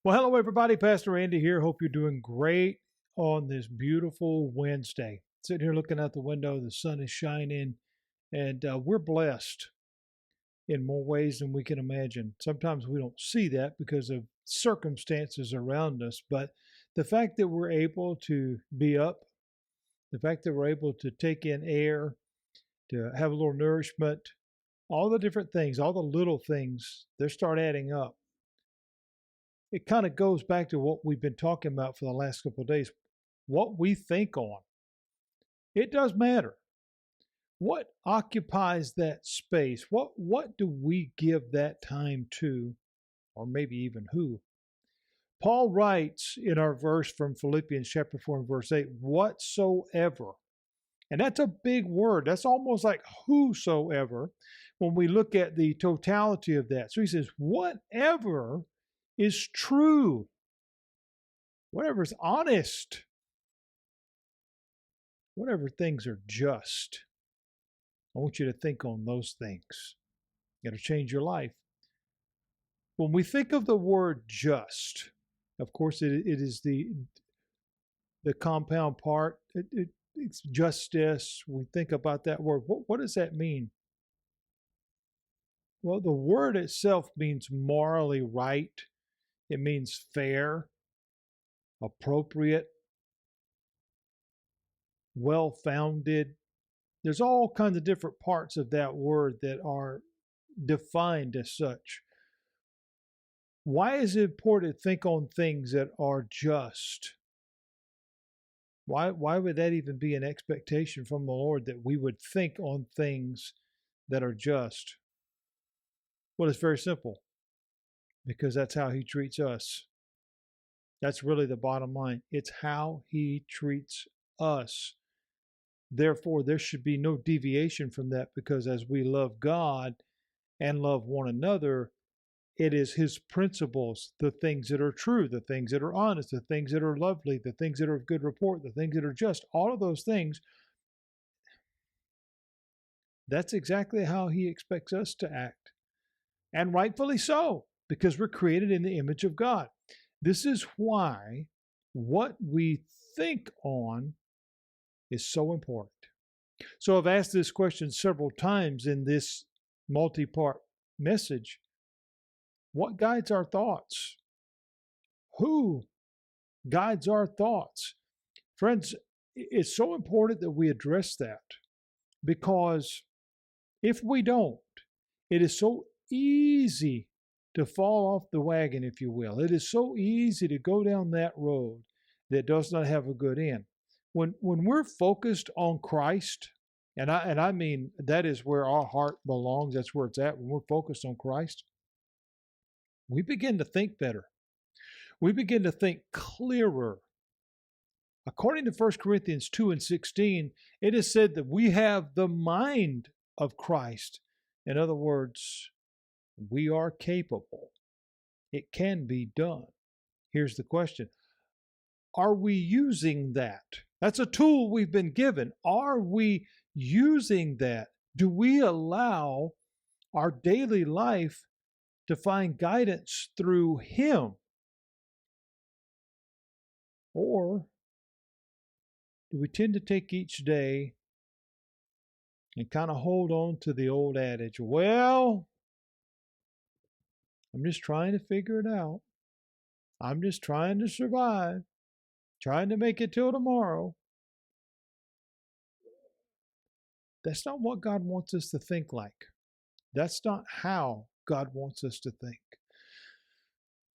Well, hello, everybody. Pastor Andy here. Hope you're doing great on this beautiful Wednesday. Sitting here looking out the window, the sun is shining, and we're blessed in more ways than we can imagine. Sometimes we don't see that because of circumstances around us, but the fact that we're able to be up, the fact that we're able to take in air, to have a little nourishment, all the different things, all the little things, they start adding up. It kind of goes back to what we've been talking about for the last couple of days. What we think on, it does matter. What occupies that space? What do we give that time to, or maybe even who? Paul writes in our verse from Philippians chapter 4 and verse 8, whatsoever. And that's a big word. That's almost like whosoever when we look at the totality of that. So he says, whatever is true, whatever is honest, whatever things are just. I want you to think on those things. It'll change your life. When we think of the word just, of course, it is the compound part. It's justice. We think about that word. What does that mean? Well, the word itself means morally right. It means fair, appropriate, well-founded. There's all kinds of different parts of that word that are defined as such. Why is it important to think on things that are just? Why would that even be an expectation from the Lord that we would think on things that are just? Well, it's very simple. Because that's how he treats us. That's really the bottom line. It's how he treats us. Therefore, there should be no deviation from that, because as we love God and love one another, it is his principles, the things that are true, the things that are honest, the things that are lovely, the things that are of good report, the things that are just, all of those things. That's exactly how he expects us to act. And rightfully so, because we're created in the image of God. This is why what we think on is so important. So I've asked this question several times in this multi-part message. What guides our thoughts? Who guides our thoughts? Friends, it's so important that we address that, because if we don't, it is so easy to fall off the wagon, if you will. It is so easy to go down that road that does not have a good end. When we're focused on Christ, and I mean that is where our heart belongs, that's where it's at. When we're focused on Christ, we begin to think better. We begin to think clearer. According to 1 Corinthians 2 and 16, it is said that we have the mind of Christ. In other words, we are capable. It can be done. Here's the question. Are we using that? That's a tool we've been given. Are we using that? Do we allow our daily life to find guidance through Him? Or do we tend to take each day and kind of hold on to the old adage, well, I'm just trying to figure it out. I'm just trying to survive, trying to make it till tomorrow. That's not what God wants us to think like. That's not how God wants us to think.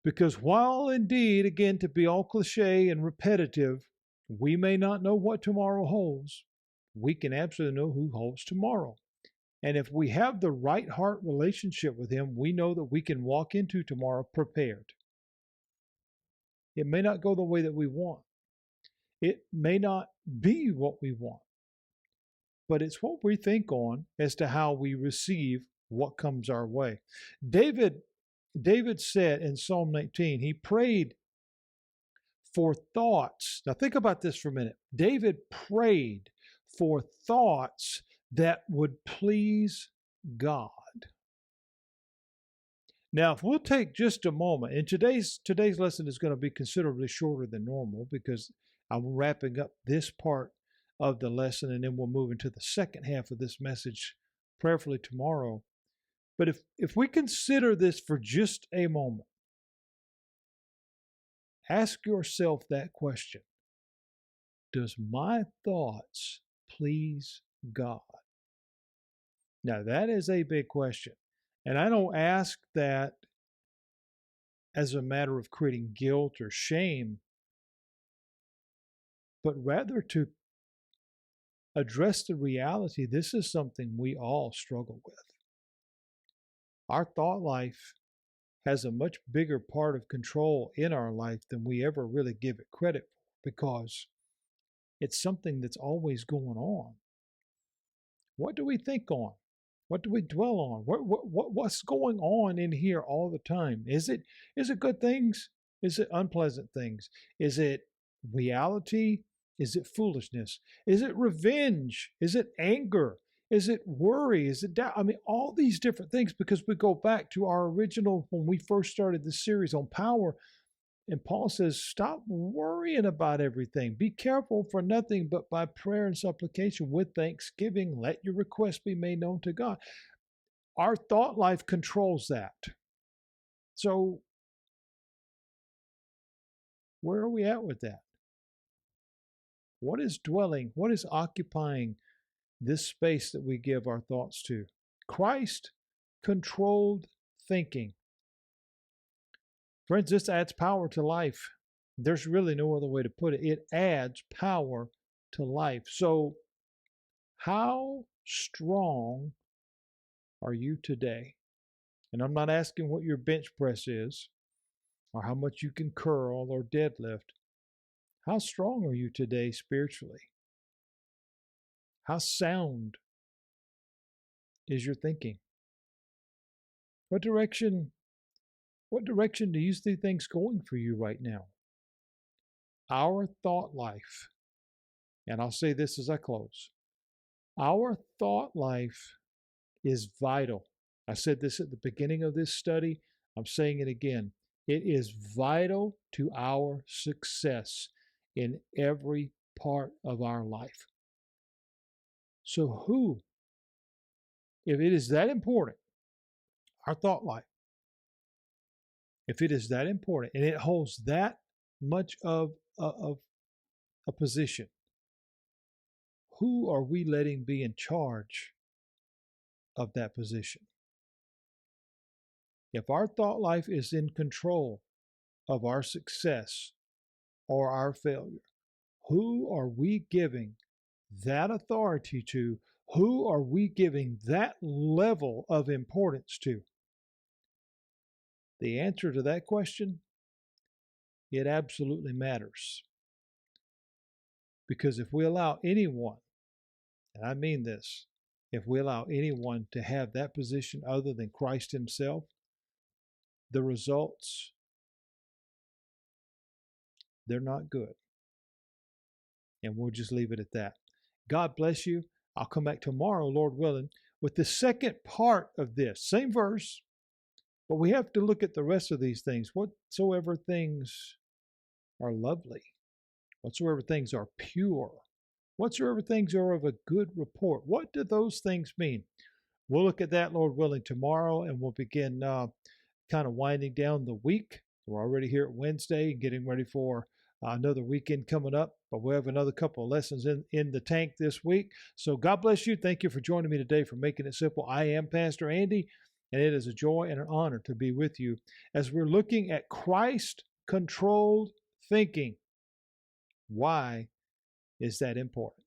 Because while indeed, again, to be all cliche and repetitive, we may not know what tomorrow holds, we can absolutely know who holds tomorrow. And if we have the right heart relationship with Him, we know that we can walk into tomorrow prepared. It may not go the way that we want. It may not be what we want. But it's what we think on as to how we receive what comes our way. David said in Psalm 19, he prayed for thoughts. Now think about this for a minute. David prayed for thoughts that would please God. Now, if we'll take just a moment, and today's lesson is going to be considerably shorter than normal because I'm wrapping up this part of the lesson, and then we'll move into the second half of this message, prayerfully tomorrow. But if we consider this for just a moment, ask yourself that question: does my thoughts please God? Now, that is a big question. And I don't ask that as a matter of creating guilt or shame, but rather to address the reality this is something we all struggle with. Our thought life has a much bigger part of control in our life than we ever really give it credit for, because it's something that's always going on. What do we think on? What do we dwell on? What's going on in here all the time? Is it good things? Is it unpleasant things? Is it reality? Is it foolishness? Is it revenge? Is it anger? Is it worry? Is it doubt? I mean, all these different things, because we go back to our original, when we first started this series on power, and Paul says, stop worrying about everything. Be careful for nothing, but by prayer and supplication with thanksgiving, let your requests be made known to God. Our thought life controls that. So, where are we at with that? What is dwelling? What is occupying this space that we give our thoughts to? Christ controlled thinking. Friends, this adds power to life. There's really no other way to put it. It adds power to life. So, how strong are you today? And I'm not asking what your bench press is or how much you can curl or deadlift. How strong are you today spiritually? How sound is your thinking? What direction do you see things going for you right now? Our thought life, and I'll say this as I close, our thought life is vital. I said this at the beginning of this study. I'm saying it again. It is vital to our success in every part of our life. So if it is that important, our thought life, if it is that important and it holds that much of a position, who are we letting be in charge of that position? If our thought life is in control of our success or our failure, who are we giving that authority to? Who are we giving that level of importance to? The answer to that question, it absolutely matters. Because if we allow anyone, and I mean this, if we allow anyone to have that position other than Christ himself, the results, they're not good. And we'll just leave it at that. God bless you. I'll come back tomorrow, Lord willing, with the second part of this. Same verse, but we have to look at the rest of these things. Whatsoever things are lovely, whatsoever things are pure, whatsoever things are of a good report. What do those things mean? We'll look at that, Lord willing, tomorrow, and we'll begin kind of winding down the week. We're already here at Wednesday, getting ready for another weekend coming up, but we'll have another couple of lessons in the tank this week. So God bless you. Thank you for joining me today for Making It Simple. I am Pastor Andy, and it is a joy and an honor to be with you as we're looking at Christ-controlled thinking. Why is that important?